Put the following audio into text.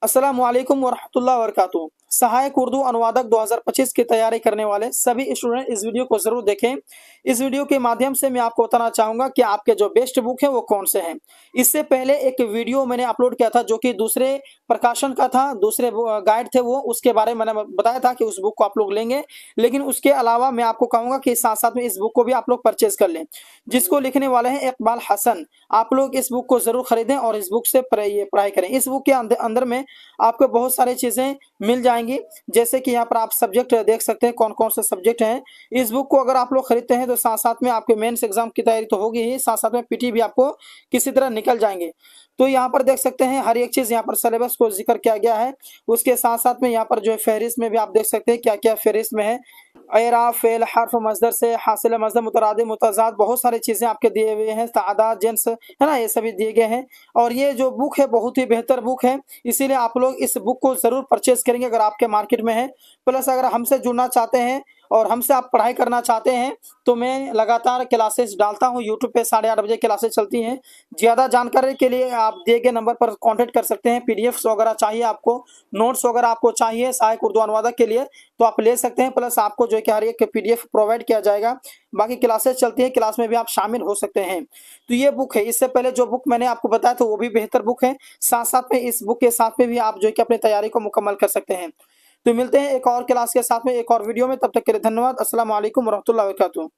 अस्सलामु अलैकुम वरहमतुल्लाहि वबरकातुहू। सहायक उर्दू अनुवादक 2025 की तैयारी करने वाले सभी स्टूडेंट इस वीडियो को जरूर देखें। इस वीडियो के माध्यम से मैं आपको बताना चाहूंगा कि आपके जो बेस्ट बुक है वो कौन से हैं। इससे पहले एक वीडियो मैंने अपलोड किया था जो कि दूसरे प्रकाशन का था, दूसरे गाइड थे वो, उसके बारे में मैंने बताया था कि उस बुक को आप लोग लेंगे। लेकिन उसके अलावा मैं आपको कहूंगा कि साथ साथ में इस बुक को भी आप लोग परचेज कर लें, जिसको लिखने वाले हैं इकबाल हसन। आप लोग इस बुक को जरूर खरीदें और इस बुक से पढ़ाई करें। इस बुक के अंदर में आपको बहुत सारी चीजें मिल जाएंगी, जैसे कि यहाँ पर आप सब्जेक्ट देख सकते हैं कौन कौन से सब्जेक्ट हैं। इस बुक को अगर आप लोग खरीदते हैं तो साथ साथ में आपके मेंस एग्जाम की तैयारी तो होगी ही, साथ साथ में पीटी भी आपको किसी तरह निकल जाएंगे। तो यहाँ पर देख सकते हैं हर एक चीज यहाँ पर सिलेबस को जिक्र किया गया है। उसके साथ साथ में यहाँ पर जो है फहरिस्त में भी आप देख सकते हैं क्या क्या फहरिस्त में है। एरा फेल हर्फ मजदर से हासिल मजदर मुतराद मुतजाद बहुत सारी चीजें आपके दिए हुए हैं, तादाद जेंस है ना, ये सभी दिए गए हैं। और ये जो बुक है बहुत ही बेहतर बुक है, इसीलिए आप लोग इस बुक को जरूर परचेज करेंगे अगर आपके मार्केट में है। प्लस अगर हमसे जुड़ना चाहते हैं और हमसे आप पढ़ाई करना चाहते हैं तो मैं लगातार क्लासेस डालता हूं यूट्यूब पे, 8:30 बजे क्लासेस चलती हैं। ज़्यादा जानकारी के लिए आप दिए गए नंबर पर कांटेक्ट कर सकते हैं। पीडीएफ्स वगैरह चाहिए आपको, नोट्स वगैरह आपको चाहिए सहायक उर्दू अनुवादक के लिए तो आप ले सकते हैं। प्लस आपको जो है कि हर एक पीडीएफ प्रोवाइड किया जाएगा। बाकी क्लासेस चलती है, क्लास में भी आप शामिल हो सकते हैं। तो ये बुक है, इससे पहले जो बुक मैंने आपको बताया था वो भी बेहतर बुक है। साथ साथ में इस बुक के साथ में भी आप जो है कि अपनी तैयारी को मुकम्मल कर सकते हैं। तो मिलते हैं एक और क्लास के साथ में एक और वीडियो में, तब तक के लिए धन्यवाद। अस्सलाम वालेकुम रहमतुल्लाहि व बरकातुहू।